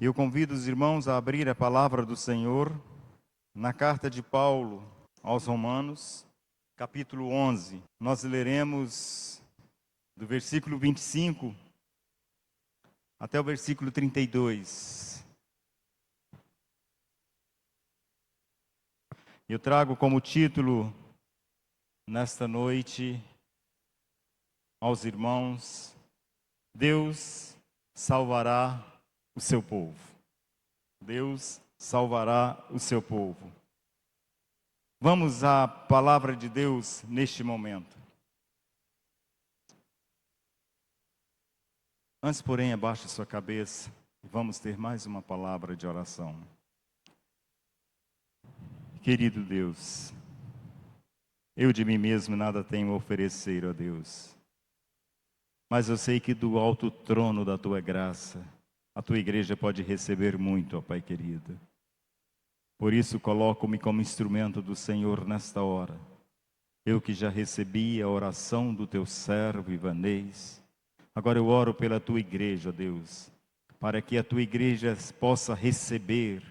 Eu convido os irmãos a abrir a palavra do Senhor na carta de Paulo aos Romanos, capítulo 11. Nós leremos do versículo 25 até o versículo 32. Eu trago como título nesta noite aos irmãos: Deus salvará o seu povo. Deus salvará o seu povo. Vamos à palavra de Deus neste momento. Antes, porém, abaixe sua cabeça e vamos ter mais uma palavra de oração. Querido Deus, eu de mim mesmo nada tenho a oferecer, ó Deus. Mas eu sei que do alto trono da tua graça, a tua igreja pode receber muito, ó Pai querido. Por isso coloco-me como instrumento do Senhor nesta hora. Eu que já recebi a oração do teu servo Ivanês, agora eu oro pela tua igreja, ó Deus, para que a tua igreja possa receber,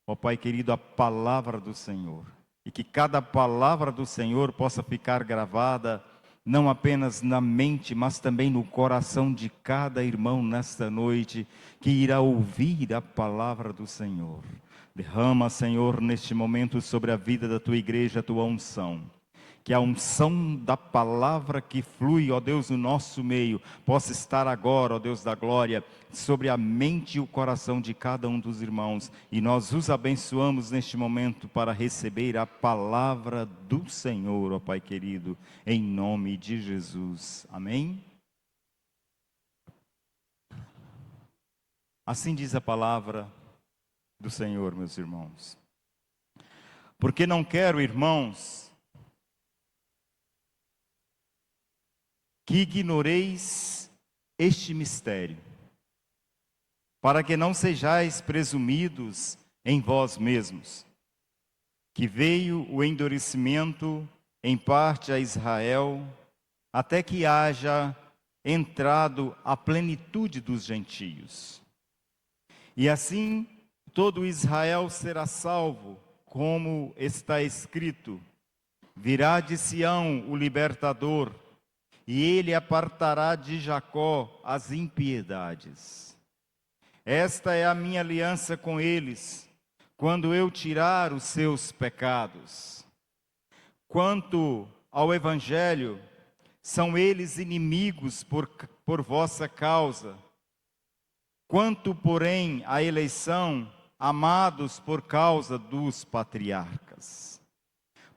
ó Pai querido, a palavra do Senhor. E que cada palavra do Senhor possa ficar gravada não apenas na mente, mas também no coração de cada irmão nesta noite, que irá ouvir a palavra do Senhor. Derrama, Senhor, neste momento sobre a vida da tua igreja, a tua unção. Que a unção da palavra que flui, ó Deus, no nosso meio, possa estar agora, ó Deus da glória, sobre a mente e o coração de cada um dos irmãos. E nós os abençoamos neste momento para receber a palavra do Senhor, ó Pai querido, em nome de Jesus. Amém? Assim diz a palavra do Senhor, meus irmãos. Porque não quero, irmãos, que ignoreis este mistério, para que não sejais presumidos em vós mesmos, que veio o endurecimento em parte a Israel, até que haja entrado a plenitude dos gentios. E assim todo Israel será salvo, como está escrito: virá de Sião o libertador, e ele apartará de Jacó as impiedades. Esta é a minha aliança com eles, quando eu tirar os seus pecados. Quanto ao Evangelho, são eles inimigos por vossa causa. Quanto, porém, à eleição, amados por causa dos patriarcas.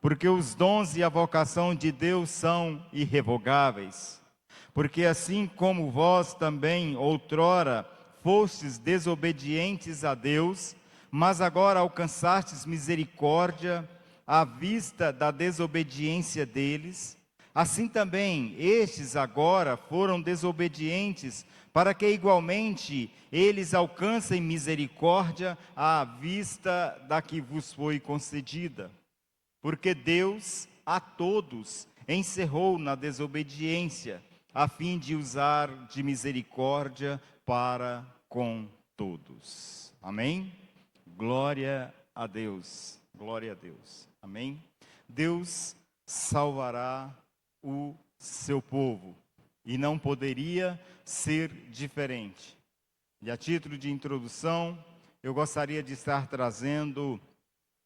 Porque os dons e a vocação de Deus são irrevogáveis. Porque assim como vós também outrora fostes desobedientes a Deus, mas agora alcançastes misericórdia à vista da desobediência deles, assim também estes agora foram desobedientes, para que igualmente eles alcancem misericórdia à vista da que vos foi concedida. Porque Deus a todos encerrou na desobediência, a fim de usar de misericórdia para com todos. Amém? Glória a Deus, glória a Deus. Amém? Deus salvará o seu povo, e não poderia ser diferente. E a título de introdução, eu gostaria de estar trazendo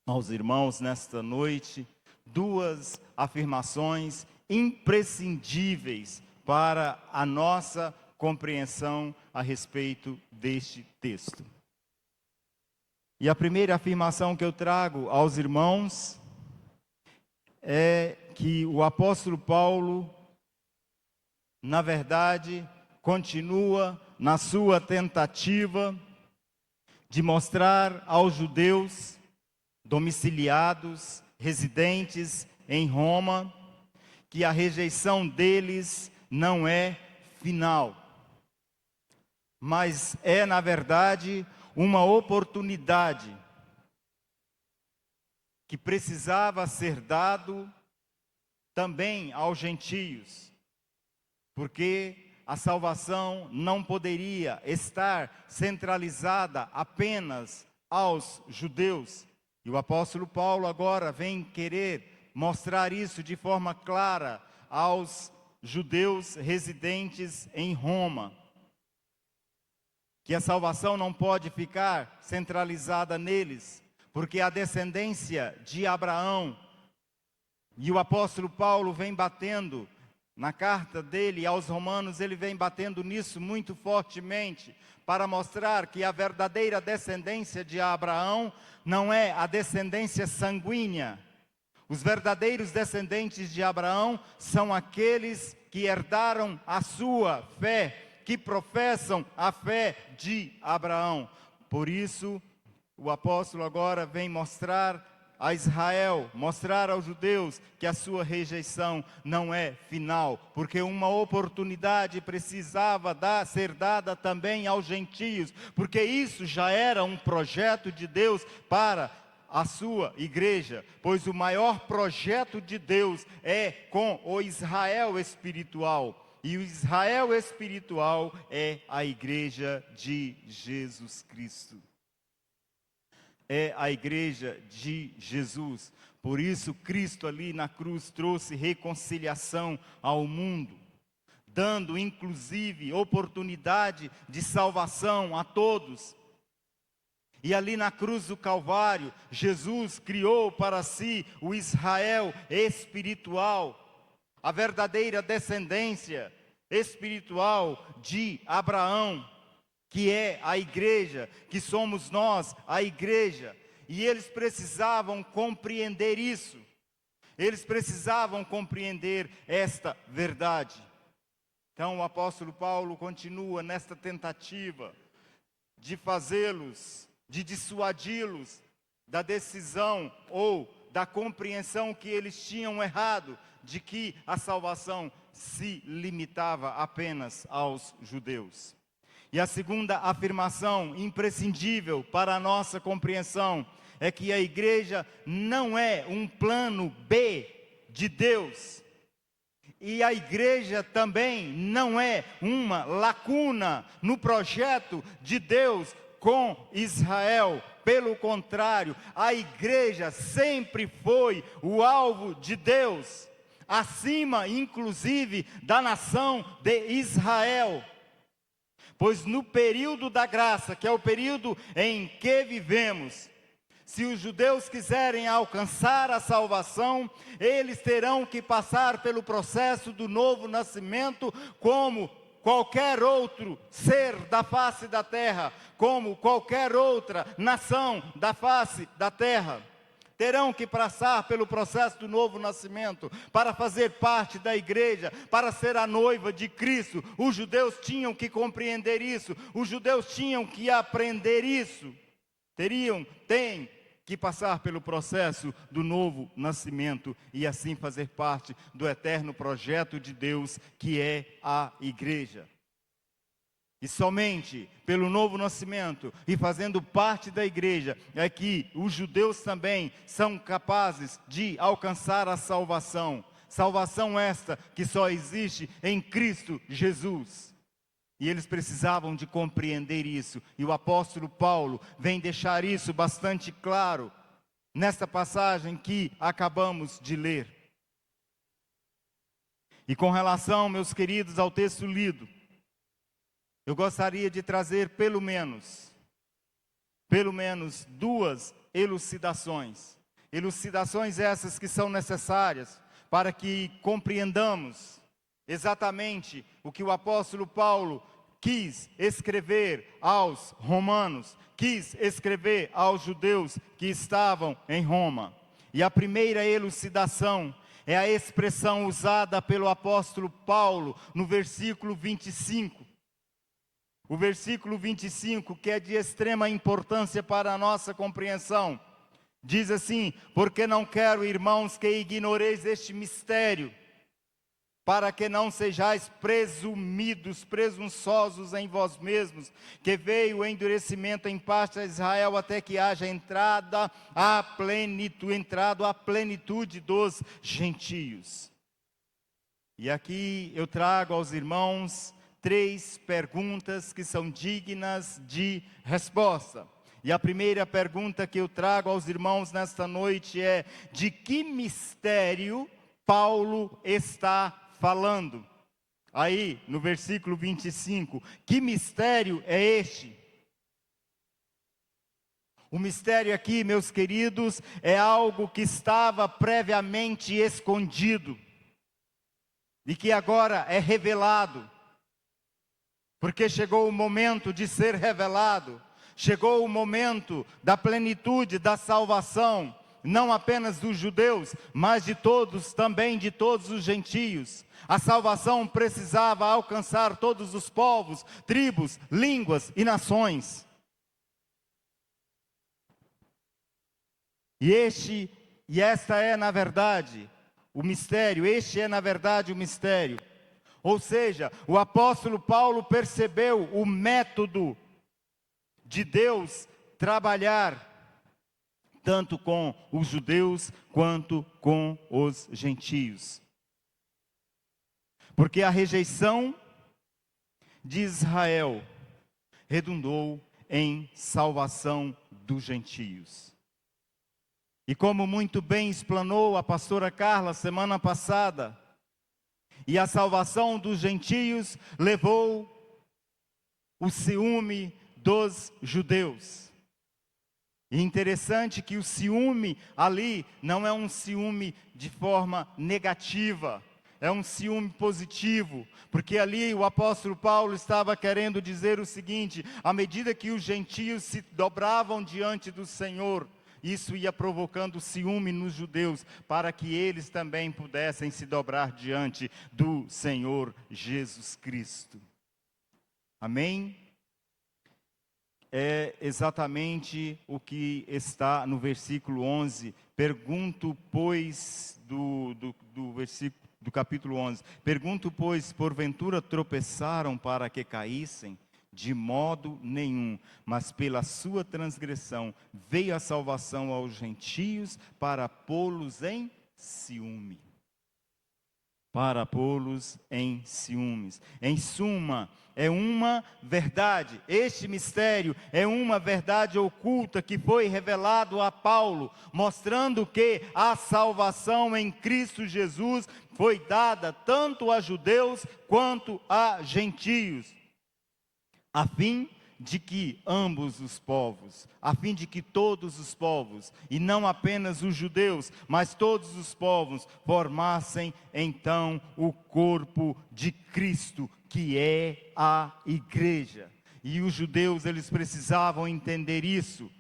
aos irmãos nesta noite duas afirmações imprescindíveis para a nossa compreensão a respeito deste texto. E a primeira afirmação que eu trago aos irmãos é que o apóstolo Paulo, na verdade, continua na sua tentativa de mostrar aos judeus domiciliados, residentes em Roma, que a rejeição deles não é final, mas é, na verdade, uma oportunidade que precisava ser dado também aos gentios, porque a salvação não poderia estar centralizada apenas aos judeus. E o apóstolo Paulo agora vem querer mostrar isso de forma clara aos judeus residentes em Roma. Que a salvação não pode ficar centralizada neles, porque a descendência de Abraão, e o apóstolo Paulo vem batendo na carta dele aos Romanos, ele vem batendo nisso muito fortemente, para mostrar que a verdadeira descendência de Abraão não é a descendência sanguínea. Os verdadeiros descendentes de Abraão são aqueles que herdaram a sua fé, que professam a fé de Abraão. Por isso, o apóstolo agora vem mostrar a Israel, mostrar aos judeus que a sua rejeição não é final, porque uma oportunidade precisava ser dada também aos gentios, porque isso já era um projeto de Deus para a sua igreja, pois o maior projeto de Deus é com o Israel espiritual, e o Israel espiritual é a igreja de Jesus Cristo. É a igreja de Jesus. Por isso Cristo ali na cruz trouxe reconciliação ao mundo, dando inclusive oportunidade de salvação a todos. E ali na cruz do Calvário, Jesus criou para si o Israel espiritual, a verdadeira descendência espiritual de Abraão, que é a igreja, que somos nós, a igreja. E eles precisavam compreender isso. Eles precisavam compreender esta verdade. Então o apóstolo Paulo continua nesta tentativa de fazê-los, de dissuadi-los da decisão ou da compreensão que eles tinham errado, de que a salvação se limitava apenas aos judeus. E a segunda afirmação imprescindível para a nossa compreensão é que a igreja não é um plano B de Deus. E a igreja também não é uma lacuna no projeto de Deus com Israel. Pelo contrário, a igreja sempre foi o alvo de Deus, acima inclusive da nação de Israel. Pois no período da graça, que é o período em que vivemos, se os judeus quiserem alcançar a salvação, eles terão que passar pelo processo do novo nascimento, como qualquer outro ser da face da terra, como qualquer outra nação da face da terra. Terão que passar pelo processo do novo nascimento, para fazer parte da igreja, para ser a noiva de Cristo. Os judeus tinham que compreender isso, os judeus tinham que aprender isso. Têm que passar pelo processo do novo nascimento, e assim fazer parte do eterno projeto de Deus, que é a igreja. E somente pelo novo nascimento e fazendo parte da igreja é que os judeus também são capazes de alcançar a salvação. Salvação esta que só existe em Cristo Jesus. E eles precisavam de compreender isso. E o apóstolo Paulo vem deixar isso bastante claro nesta passagem que acabamos de ler. E com relação, meus queridos, ao texto lido, eu gostaria de trazer pelo menos duas elucidações. Elucidações essas que são necessárias para que compreendamos exatamente o que o apóstolo Paulo quis escrever aos romanos, quis escrever aos judeus que estavam em Roma. E a primeira elucidação é a expressão usada pelo apóstolo Paulo no versículo 25. O versículo 25, que é de extrema importância para a nossa compreensão, diz assim: porque não quero, irmãos, que ignoreis este mistério, para que não sejais presunçosos em vós mesmos, que veio o endurecimento em parte a Israel, até que haja entrado à plenitude dos gentios. E aqui eu trago aos irmãos 3 perguntas que são dignas de resposta. E a primeira pergunta que eu trago aos irmãos nesta noite é: de que mistério Paulo está falando? Aí, no versículo 25, que mistério é este? O mistério aqui, meus queridos, é algo que estava previamente escondido e que agora é revelado, porque chegou o momento de ser revelado, chegou o momento da plenitude da salvação, não apenas dos judeus, mas de todos, também de todos os gentios. A salvação precisava alcançar todos os povos, tribos, línguas e nações. E esta é, na verdade, o mistério. Este é, na verdade, o mistério. Ou seja, o apóstolo Paulo percebeu o método de Deus trabalhar tanto com os judeus quanto com os gentios. Porque a rejeição de Israel redundou em salvação dos gentios. E como muito bem explanou a pastora Carla semana passada, e a salvação dos gentios levou o ciúme dos judeus. E interessante que o ciúme ali não é um ciúme de forma negativa, é um ciúme positivo, porque ali o apóstolo Paulo estava querendo dizer o seguinte: à medida que os gentios se dobravam diante do Senhor, isso ia provocando ciúme nos judeus, para que eles também pudessem se dobrar diante do Senhor Jesus Cristo. Amém? É exatamente o que está no versículo 11. Pergunto, pois, do capítulo 11. Pergunto, pois, porventura tropeçaram para que caíssem? De modo nenhum, mas pela sua transgressão veio a salvação aos gentios para pô-los em ciúme. Para pô-los em ciúmes. Em suma, é uma verdade, este mistério é uma verdade oculta que foi revelado a Paulo, mostrando que a salvação em Cristo Jesus foi dada tanto a judeus quanto a gentios, a fim de que ambos os povos, a fim de que todos os povos, e não apenas os judeus, mas todos os povos, formassem então o corpo de Cristo, que é a igreja. E os judeus, eles precisavam entender isso.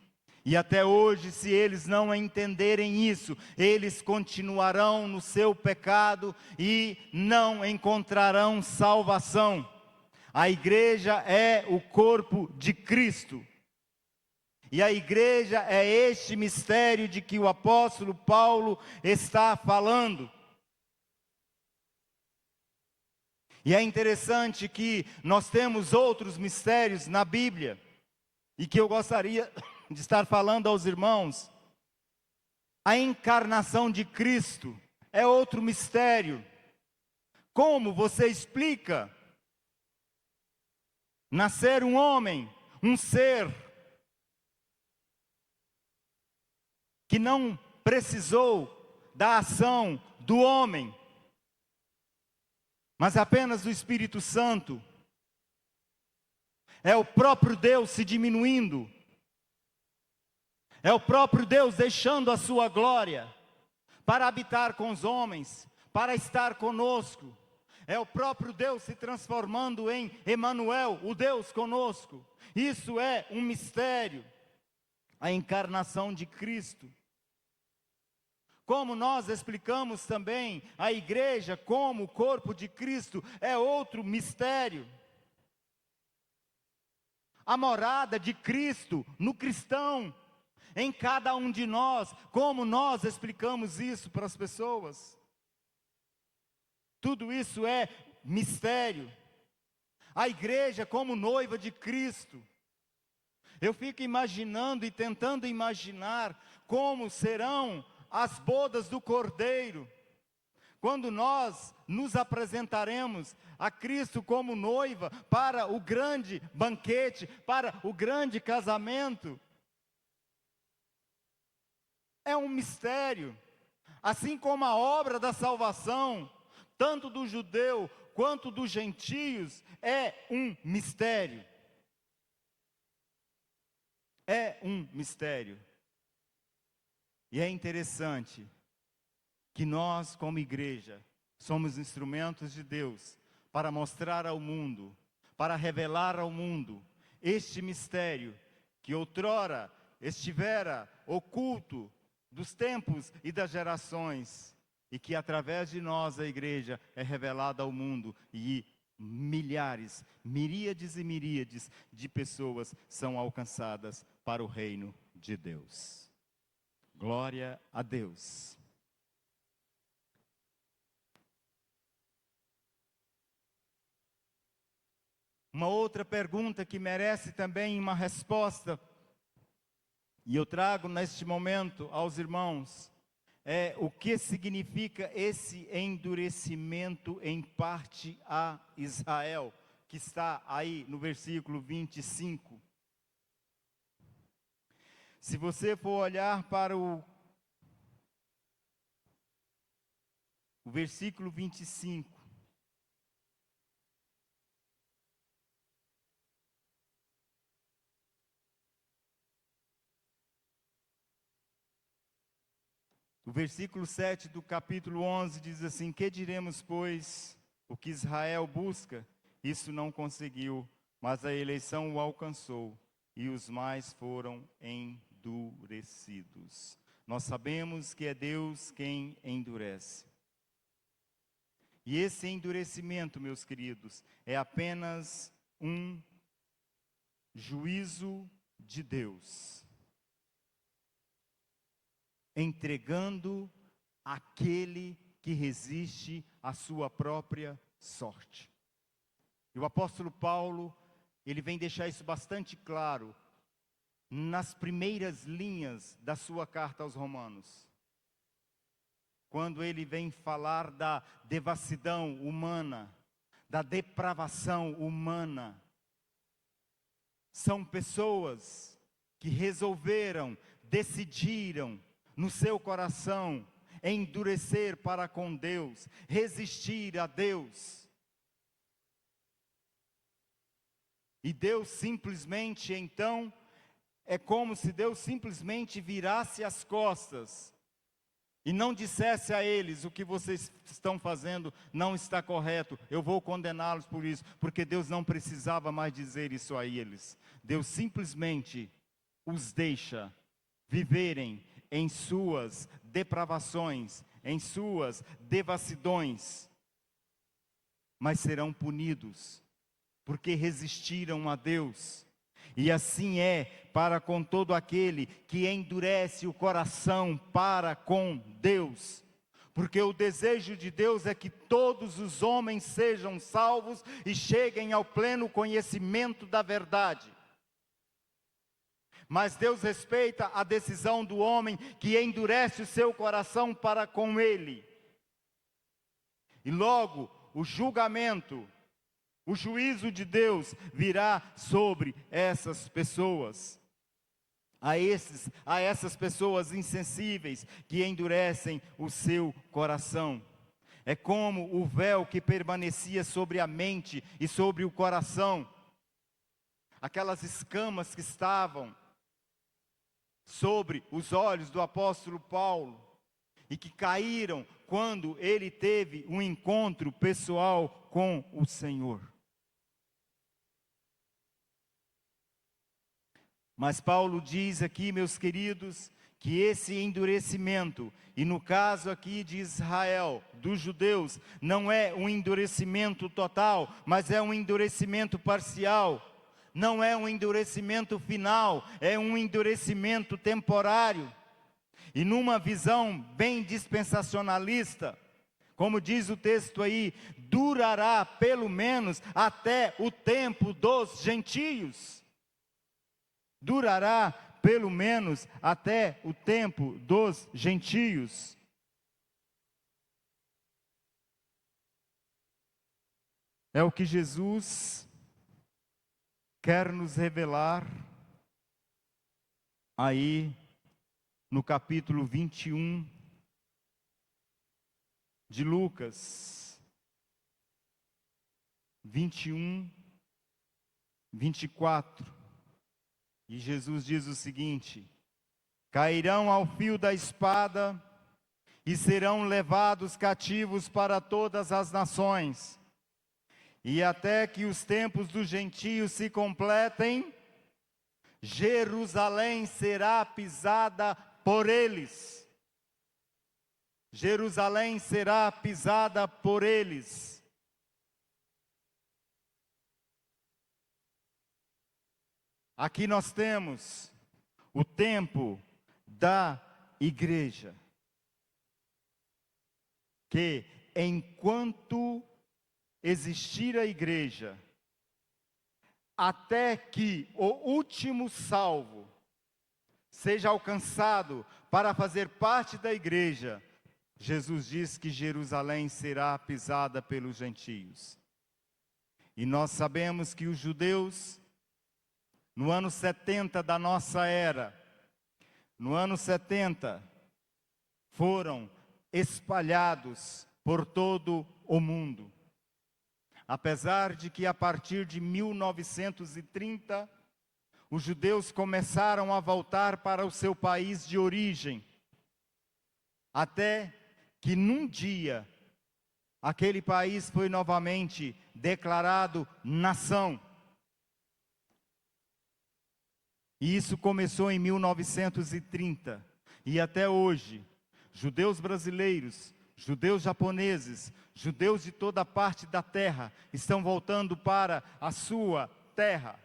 E até hoje, se eles não entenderem isso, eles continuarão no seu pecado e não encontrarão salvação. A igreja é o corpo de Cristo. E a igreja é este mistério de que o apóstolo Paulo está falando. E é interessante que nós temos outros mistérios na Bíblia, e que eu gostaria de estar falando aos irmãos. A encarnação de Cristo é outro mistério. Como você explica nascer um homem, um ser que não precisou da ação do homem, mas apenas do Espírito Santo? É o próprio Deus se diminuindo, é o próprio Deus deixando a sua glória para habitar com os homens, para estar conosco. É o próprio Deus se transformando em Emanuel, o Deus conosco. Isso é um mistério, a encarnação de Cristo. Como nós explicamos também a igreja como o corpo de Cristo, é outro mistério. A morada de Cristo no cristão, em cada um de nós, como nós explicamos isso para as pessoas? Tudo isso é mistério. A igreja como noiva de Cristo. Eu fico imaginando e tentando imaginar como serão as bodas do Cordeiro, quando nós nos apresentaremos a Cristo como noiva para o grande banquete, para o grande casamento. É um mistério. Assim como a obra da salvação, tanto do judeu quanto dos gentios, é um mistério. É um mistério. E é interessante que nós, como igreja, somos instrumentos de Deus para mostrar ao mundo, para revelar ao mundo este mistério que outrora estivera oculto dos tempos e das gerações, e que através de nós, a igreja, é revelada ao mundo, e milhares, miríades e miríades de pessoas são alcançadas para o reino de Deus. Glória a Deus. Uma outra pergunta que merece também uma resposta, e eu trago neste momento aos irmãos, é o que significa esse endurecimento em parte a Israel, que está aí no versículo 25. Se você for olhar para o versículo 25, o versículo 7 do capítulo 11 diz assim: que diremos, pois, o que Israel busca? Isso não conseguiu, mas a eleição o alcançou, e os mais foram endurecidos. Nós sabemos que é Deus quem endurece. E esse endurecimento, meus queridos, é apenas um juízo de Deus, entregando aquele que resiste à sua própria sorte. E o apóstolo Paulo, ele vem deixar isso bastante claro nas primeiras linhas da sua carta aos Romanos, quando ele vem falar da devassidão humana, da depravação humana. São pessoas que resolveram, decidiram no seu coração endurecer para com Deus, resistir a Deus. E Deus simplesmente, então, é como se Deus simplesmente virasse as costas e não dissesse a eles: o que vocês estão fazendo não está correto, eu vou condená-los por isso, porque Deus não precisava mais dizer isso a eles. Deus simplesmente os deixa viverem em suas depravações, em suas devassidões, mas serão punidos, porque resistiram a Deus. E assim é para com todo aquele que endurece o coração para com Deus. Porque o desejo de Deus é que todos os homens sejam salvos e cheguem ao pleno conhecimento da verdade. Mas Deus respeita a decisão do homem que endurece o seu coração para com Ele. E logo, o julgamento, o juízo de Deus virá sobre essas pessoas. A essas pessoas insensíveis que endurecem o seu coração. É como o véu que permanecia sobre a mente e sobre o coração. Aquelas escamas que estavam sobre os olhos do apóstolo Paulo e que caíram quando ele teve um encontro pessoal com o Senhor. Mas Paulo diz aqui, meus queridos, que esse endurecimento, e no caso aqui de Israel, dos judeus, não é um endurecimento total, mas é um endurecimento parcial. Não é um endurecimento final, é um endurecimento temporário. E numa visão bem dispensacionalista, como diz o texto aí, durará pelo menos até o tempo dos gentios. Durará pelo menos até o tempo dos gentios. É o que Jesus quer nos revelar aí no capítulo 21 de Lucas, 21, 24. E Jesus diz o seguinte: cairão ao fio da espada e serão levados cativos para todas as nações. E até que os tempos dos gentios se completem, Jerusalém será pisada por eles. Jerusalém será pisada por eles. Aqui nós temos o tempo da igreja, que enquanto existir a igreja, até que o último salvo seja alcançado para fazer parte da igreja, Jesus diz que Jerusalém será pisada pelos gentios. E nós sabemos que os judeus, no ano 70 da nossa era, no ano 70, foram espalhados por todo o mundo. Apesar de que a partir de 1930, os judeus começaram a voltar para o seu país de origem, até que num dia, aquele país foi novamente declarado nação. E isso começou em 1930, e até hoje, judeus brasileiros, judeus japoneses, judeus de toda parte da terra, estão voltando para a sua terra.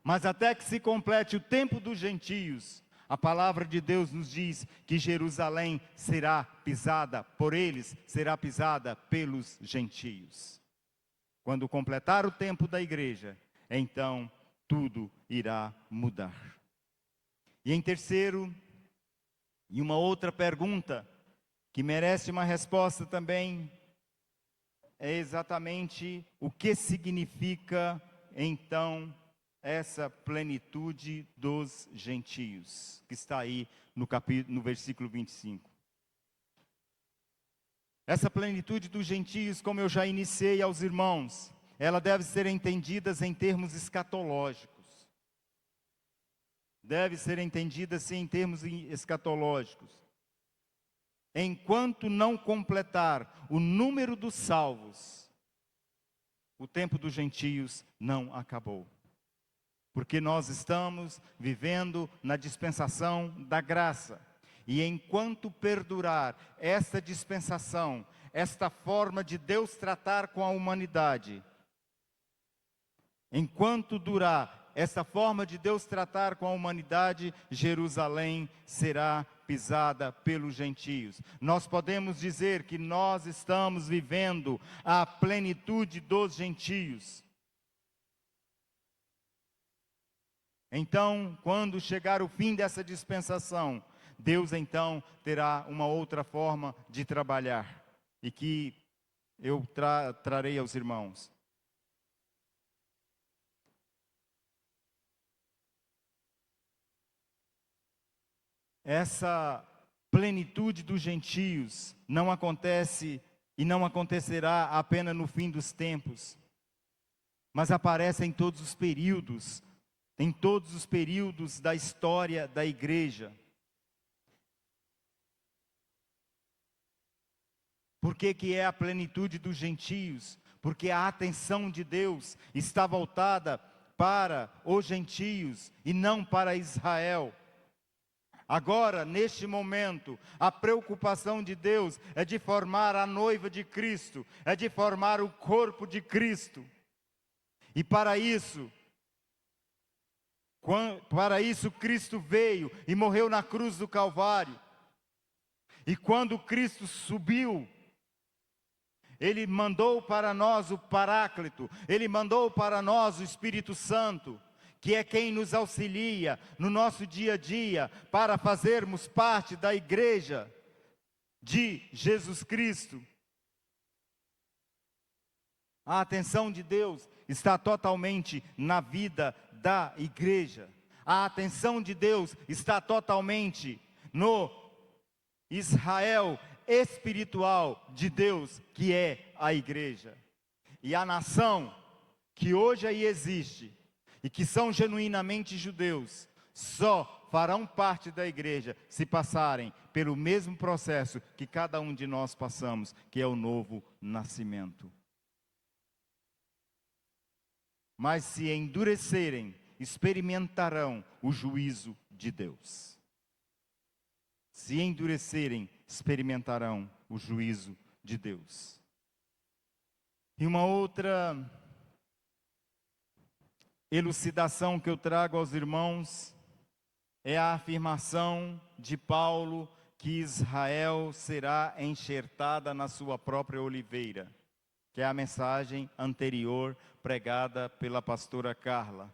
Mas até que se complete o tempo dos gentios, a palavra de Deus nos diz que Jerusalém será pisada por eles, será pisada pelos gentios. Quando completar o tempo da igreja, então tudo irá mudar. E em terceiro, e uma outra pergunta que merece uma resposta também, é exatamente o que significa então essa plenitude dos gentios, que está aí no versículo 25. Essa plenitude dos gentios, como eu já iniciei aos irmãos, ela deve ser entendida em termos escatológicos. Deve ser entendida assim em termos escatológicos. Enquanto não completar o número dos salvos, o tempo dos gentios não acabou. Porque nós estamos vivendo na dispensação da graça. E enquanto perdurar esta dispensação, esta forma de Deus tratar com a humanidade, enquanto durar esta forma de Deus tratar com a humanidade, Jerusalém será pisada pelos gentios. Nós podemos dizer que nós estamos vivendo a plenitude dos gentios. Então, quando chegar o fim dessa dispensação, Deus então terá uma outra forma de trabalhar, e que eu trarei aos irmãos. Essa plenitude dos gentios não acontece e não acontecerá apenas no fim dos tempos, mas aparece em todos os períodos da história da igreja. Por que é a plenitude dos gentios? Porque a atenção de Deus está voltada para os gentios e não para Israel. Agora, neste momento, a preocupação de Deus é de formar a noiva de Cristo, é de formar o corpo de Cristo. E para isso Cristo veio e morreu na cruz do Calvário. E quando Cristo subiu, Ele mandou para nós o Paráclito, Ele mandou para nós o Espírito Santo, que é quem nos auxilia no nosso dia a dia para fazermos parte da igreja de Jesus Cristo. A atenção de Deus está totalmente na vida da igreja. A atenção de Deus está totalmente no Israel espiritual de Deus, que é a igreja. E a nação que hoje aí existe, e que são genuinamente judeus, só farão parte da igreja se passarem pelo mesmo processo que cada um de nós passamos, que é o novo nascimento. Mas se endurecerem, experimentarão o juízo de Deus. Se endurecerem, experimentarão o juízo de Deus. E uma outra elucidação que eu trago aos irmãos é a afirmação de Paulo que Israel será enxertada na sua própria oliveira, que é a mensagem anterior pregada pela pastora Carla.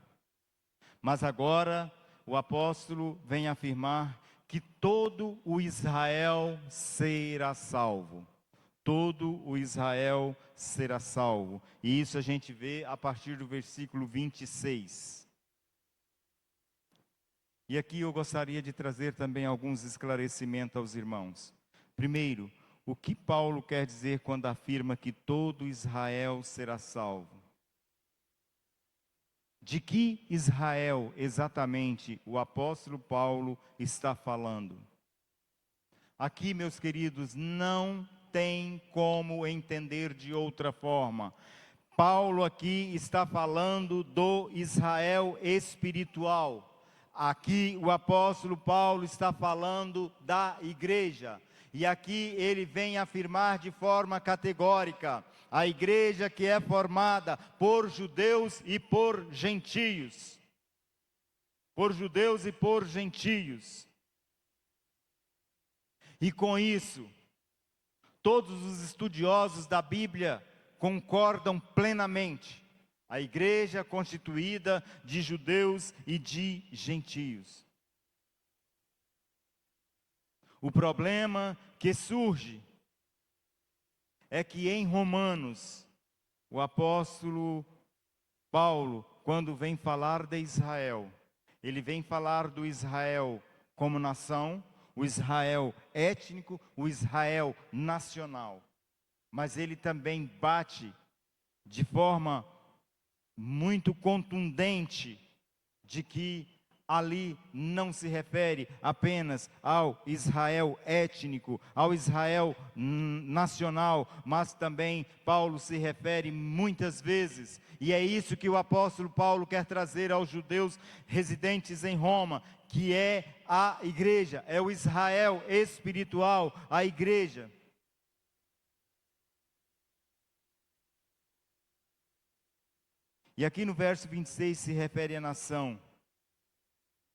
Mas agora o apóstolo vem afirmar que todo o Israel será salvo. Todo o Israel será salvo. E isso a gente vê a partir do versículo 26. E aqui eu gostaria de trazer também alguns esclarecimentos aos irmãos. Primeiro, o que Paulo quer dizer quando afirma que todo Israel será salvo? De que Israel exatamente o apóstolo Paulo está falando? Aqui, meus queridos, não tem como entender de outra forma. Paulo aqui está falando do Israel espiritual. Aqui o apóstolo Paulo está falando da igreja. E aqui ele vem afirmar de forma categórica: a igreja que é formada por judeus e por gentios. Por judeus e por gentios. E com isso, todos os estudiosos da Bíblia concordam plenamente. A igreja constituída de judeus e de gentios. O problema que surge é que em Romanos, o apóstolo Paulo, quando vem falar de Israel, ele vem falar do Israel como nação, o Israel étnico, o Israel nacional. Mas ele também bate de forma muito contundente de que ali não se refere apenas ao Israel étnico, ao Israel nacional, mas também Paulo se refere muitas vezes, e é isso que o apóstolo Paulo quer trazer aos judeus residentes em Roma, que é a igreja, é o Israel espiritual, a igreja. E aqui no verso 26 se refere à nação.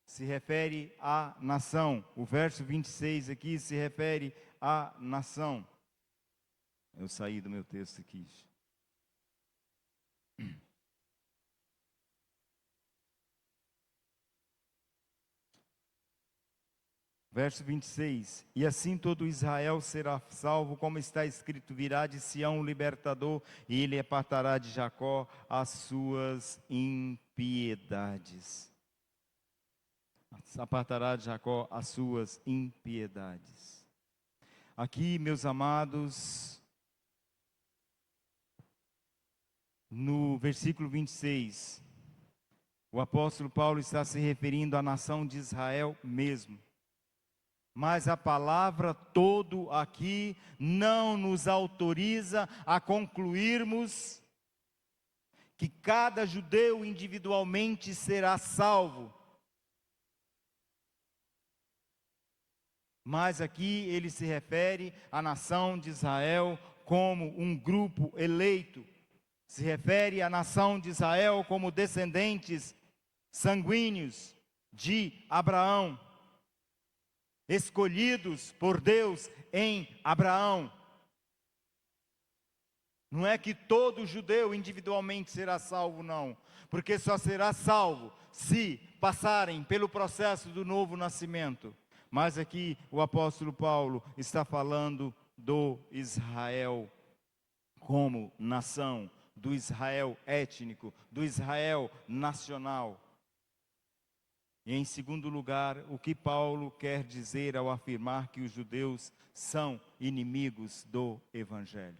Se refere à nação. O verso 26 aqui se refere à nação. Eu saí do meu texto aqui. Verso 26, e assim todo Israel será salvo, como está escrito: virá de Sião o libertador, e ele apartará de Jacó as suas impiedades. Apartará de Jacó as suas impiedades. Aqui, meus amados, no versículo 26, o apóstolo Paulo está se referindo à nação de Israel mesmo. Mas a palavra todo aqui não nos autoriza a concluirmos que cada judeu individualmente será salvo. Mas aqui ele se refere à nação de Israel como um grupo eleito. Se refere à nação de Israel como descendentes sanguíneos de Abraão. Escolhidos por Deus em Abraão. Não é que todo judeu individualmente será salvo, não. Porque só será salvo se passarem pelo processo do novo nascimento. Mas aqui o apóstolo Paulo está falando do Israel como nação, do Israel étnico, do Israel nacional. E em segundo lugar, o que Paulo quer dizer ao afirmar que os judeus são inimigos do Evangelho?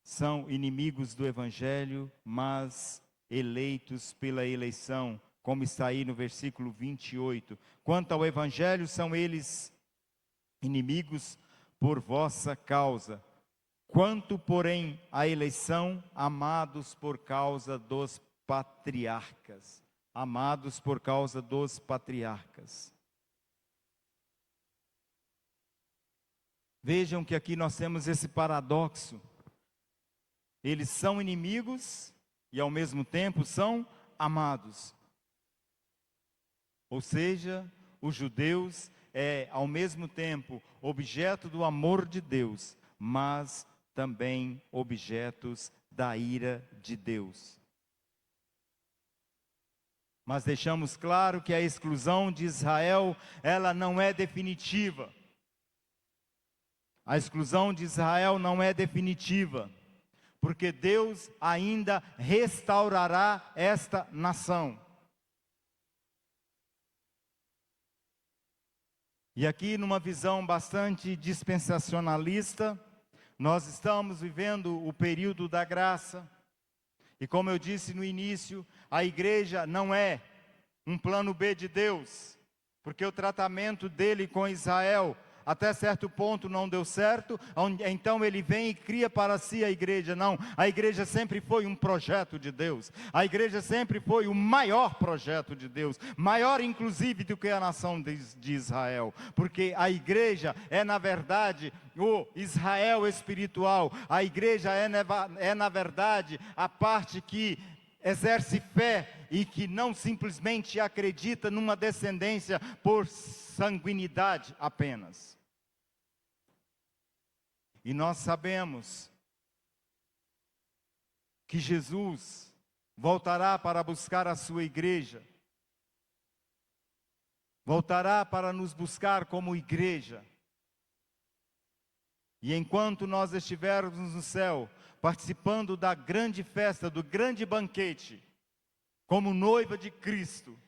São inimigos do Evangelho, mas eleitos pela eleição, como está aí no versículo 28. Quanto ao Evangelho, são eles inimigos por vossa causa. Quanto, porém, à eleição, amados por causa dos patriarcas. Amados por causa dos patriarcas. Vejam que aqui nós temos esse paradoxo. Eles são inimigos e ao mesmo tempo são amados. Ou seja, os judeus ao mesmo tempo objeto do amor de Deus, mas também objetos da ira de Deus. Mas deixamos claro que a exclusão de Israel, ela não é definitiva. A exclusão de Israel não é definitiva, porque Deus ainda restaurará esta nação. E aqui, numa visão bastante dispensacionalista, nós estamos vivendo o período da graça. E como eu disse no início, a igreja não é um plano B de Deus, porque o tratamento dele com Israel até certo ponto não deu certo, então ele vem e cria para si a igreja. Não, a igreja sempre foi um projeto de Deus, a igreja sempre foi o maior projeto de Deus, maior inclusive do que a nação de Israel, porque a igreja é na verdade o Israel espiritual, a igreja é na verdade a parte que exerce fé e que não simplesmente acredita numa descendência por sanguinidade apenas. E nós sabemos que Jesus voltará para buscar a sua igreja, voltará para nos buscar como igreja. E enquanto nós estivermos no céu, participando da grande festa, do grande banquete, como noiva de Cristo,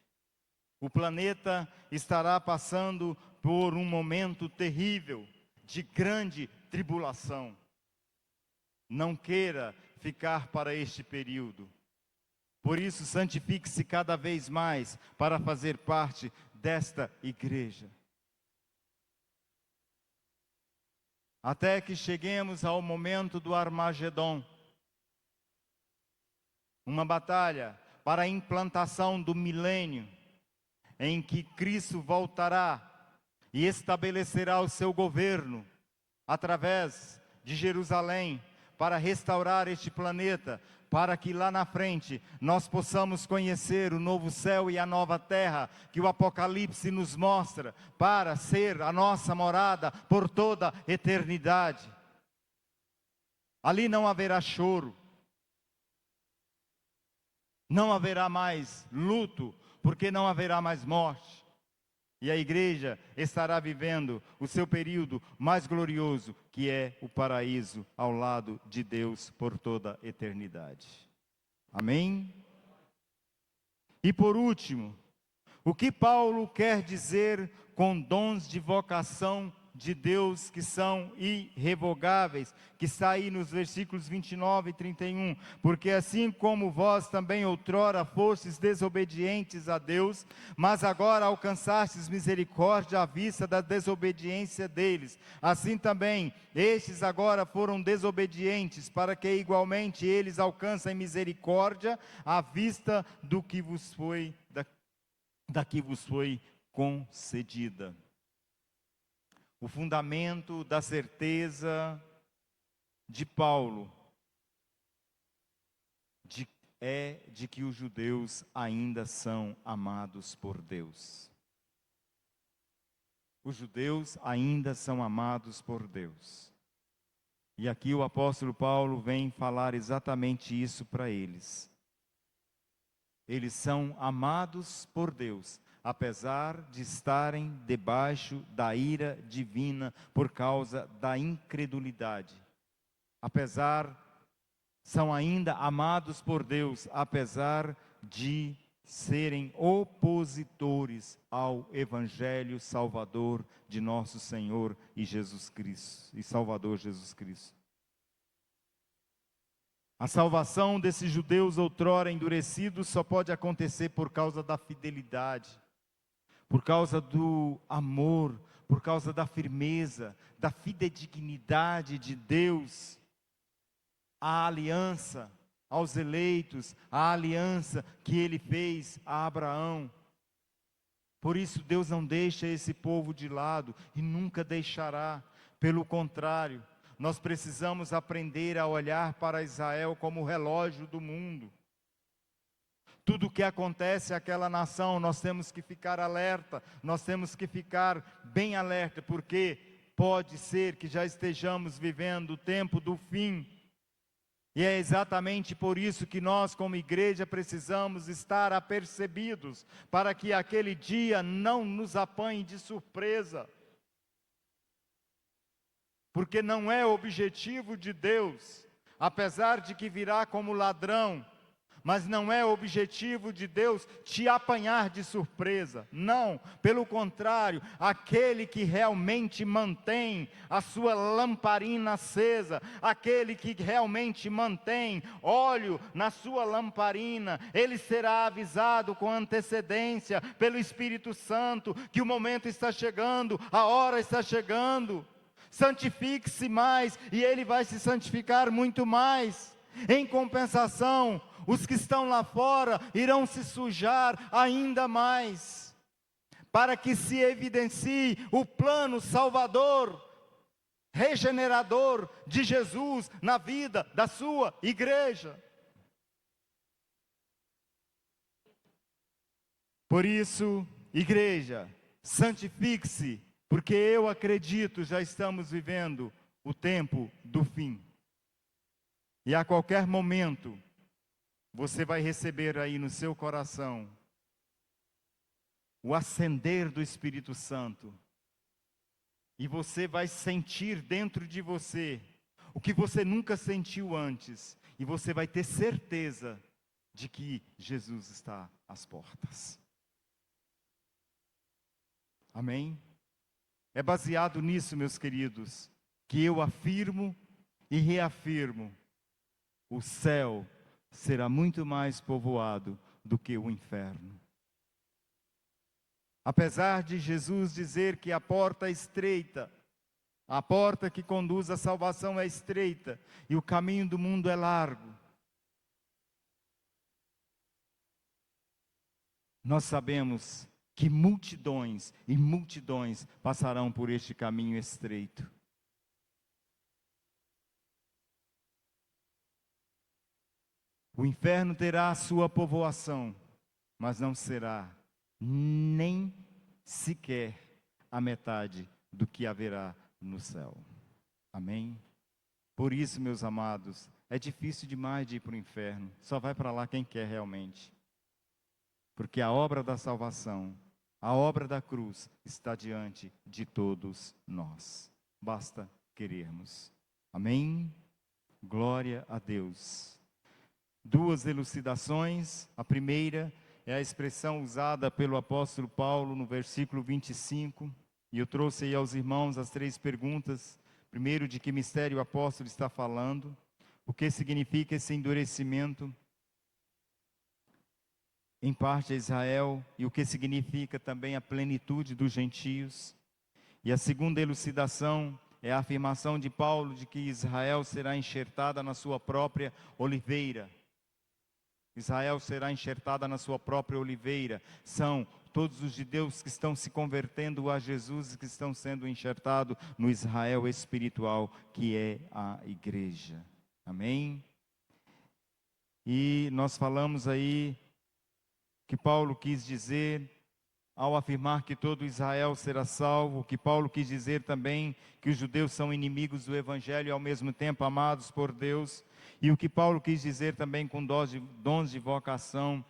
o planeta estará passando por um momento terrível, de grande tribulação. Não queira ficar para este período. Por isso, santifique-se cada vez mais para fazer parte desta igreja. Até que cheguemos ao momento do Armagedon, uma batalha para a implantação do milênio, em que Cristo voltará e estabelecerá o seu governo através de Jerusalém para restaurar este planeta, para que lá na frente nós possamos conhecer o novo céu e a nova terra que o Apocalipse nos mostra, para ser a nossa morada por toda a eternidade. Ali não haverá choro, não haverá mais luto, porque não haverá mais morte. E a igreja estará vivendo o seu período mais glorioso, que é o paraíso ao lado de Deus por toda a eternidade. Amém? E por último, o que Paulo quer dizer com dons de vocação de Deus que são irrevogáveis, que está aí nos versículos 29 e 31, porque assim como vós também outrora fostes desobedientes a Deus, mas agora alcançastes misericórdia à vista da desobediência deles, assim também estes agora foram desobedientes, para que igualmente eles alcancem misericórdia à vista do que vos foi, da que vos foi concedida. O fundamento da certeza de Paulo é de que os judeus ainda são amados por Deus. Os judeus ainda são amados por Deus. E aqui o apóstolo Paulo vem falar exatamente isso para eles. Eles são amados por Deus, apesar de estarem debaixo da ira divina por causa da incredulidade. Apesar são ainda amados por Deus, apesar de serem opositores ao Evangelho Salvador de nosso Senhor e Jesus Cristo, e Salvador Jesus Cristo. A salvação desses judeus outrora endurecidos só pode acontecer por causa da fidelidade, por causa do amor, por causa da firmeza, da fidedignidade de Deus à aliança, aos eleitos, à aliança que Ele fez a Abraão. Por isso Deus não deixa esse povo de lado e nunca deixará. Pelo contrário, nós precisamos aprender a olhar para Israel como o relógio do mundo. Tudo o que acontece àquela nação, nós temos que ficar alerta, nós temos que ficar bem alerta, porque pode ser que já estejamos vivendo o tempo do fim. E é exatamente por isso que nós, como igreja, precisamos estar apercebidos, para que aquele dia não nos apanhe de surpresa. Porque não é objetivo de Deus, apesar de que virá como ladrão, mas não é objetivo de Deus te apanhar de surpresa. Não, pelo contrário, aquele que realmente mantém a sua lamparina acesa, aquele que realmente mantém óleo na sua lamparina, ele será avisado com antecedência pelo Espírito Santo que o momento está chegando, a hora está chegando. Santifique-se mais e ele vai se santificar muito mais. Em compensação, os que estão lá fora irão se sujar ainda mais, para que se evidencie o plano salvador, regenerador de Jesus na vida da sua igreja. Por isso, igreja, santifique-se, porque eu acredito, já estamos vivendo o tempo do fim. E a qualquer momento, você vai receber aí no seu coração o acender do Espírito Santo. E você vai sentir dentro de você o que você nunca sentiu antes. E você vai ter certeza de que Jesus está às portas. Amém? É baseado nisso, meus queridos, que eu afirmo e reafirmo: o céu será muito mais povoado do que o inferno. Apesar de Jesus dizer que a porta é estreita, a porta que conduz à salvação é estreita, e o caminho do mundo é largo, nós sabemos que multidões e multidões passarão por este caminho estreito. O inferno terá a sua povoação, mas não será nem sequer a metade do que haverá no céu. Amém? Por isso, meus amados, é difícil demais de ir para o inferno. Só vai para lá quem quer realmente. Porque a obra da salvação, a obra da cruz, está diante de todos nós. Basta querermos. Amém? Glória a Deus. Duas elucidações. A primeira é a expressão usada pelo apóstolo Paulo no versículo 25. E eu trouxe aí aos irmãos as 3 perguntas. Primeiro, de que mistério o apóstolo está falando? O que significa esse endurecimento? Em parte a Israel, e o que significa também a plenitude dos gentios. E a segunda elucidação é a afirmação de Paulo de que Israel será enxertada na sua própria oliveira. Israel será enxertada na sua própria oliveira. São todos os judeus que estão se convertendo a Jesus e que estão sendo enxertados no Israel espiritual, que é a igreja. Amém? E nós falamos aí que Paulo quis dizer ao afirmar que todo Israel será salvo, que Paulo quis dizer também que os judeus são inimigos do Evangelho e ao mesmo tempo amados por Deus, e o que Paulo quis dizer também com dons de vocação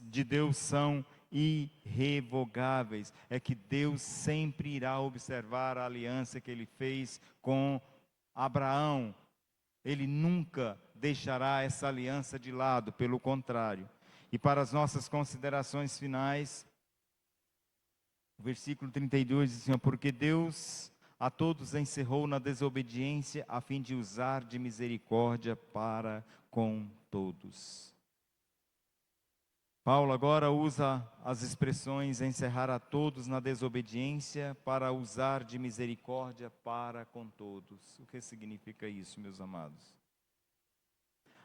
de Deus são irrevogáveis, é que Deus sempre irá observar a aliança que Ele fez com Abraão. Ele nunca deixará essa aliança de lado, pelo contrário. E para as nossas considerações finais, o versículo 32 diz assim: porque Deus a todos encerrou na desobediência, a fim de usar de misericórdia para com todos. Paulo agora usa as expressões encerrar a todos na desobediência para usar de misericórdia para com todos. O que significa isso, meus amados?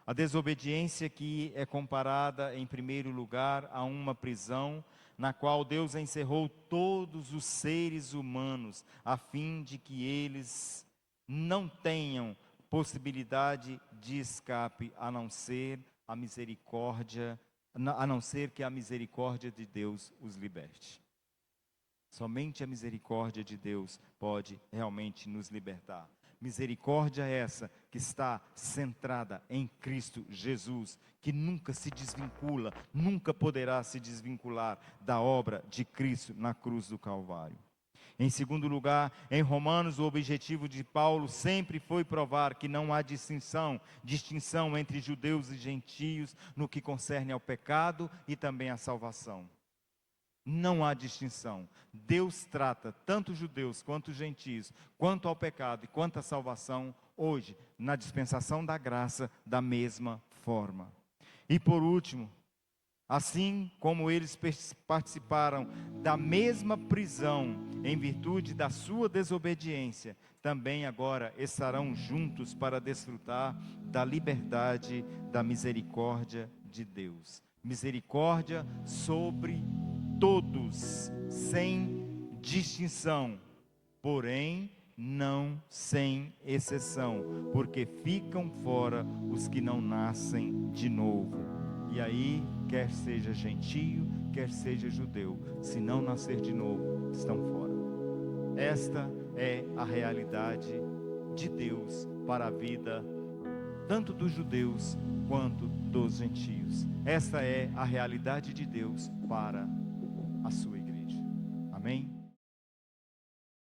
A desobediência que é comparada, em primeiro lugar, a uma prisão, na qual Deus encerrou todos os seres humanos, a fim de que eles não tenham possibilidade de escape, a não ser a misericórdia, a não ser que a misericórdia de Deus os liberte. Somente a misericórdia de Deus pode realmente nos libertar. Misericórdia essa que está centrada em Cristo Jesus, que nunca se desvincula, nunca poderá se desvincular da obra de Cristo na cruz do Calvário. Em segundo lugar, em Romanos, o objetivo de Paulo sempre foi provar que não há distinção entre judeus e gentios no que concerne ao pecado e também à salvação. Não há distinção. Deus trata tanto judeus quanto gentios, quanto ao pecado e quanto à salvação, hoje, na dispensação da graça, da mesma forma. E por último, assim como eles participaram da mesma prisão em virtude da sua desobediência, também agora estarão juntos para desfrutar da liberdade, da misericórdia de Deus. Misericórdia sobre todos, sem distinção, porém não sem exceção, porque ficam fora os que não nascem de novo. E aí, quer seja gentio, quer seja judeu, se não nascer de novo, estão fora. Esta é a realidade de Deus para a vida tanto dos judeus quanto dos gentios. Esta é a realidade de Deus para a sua igreja. Amém?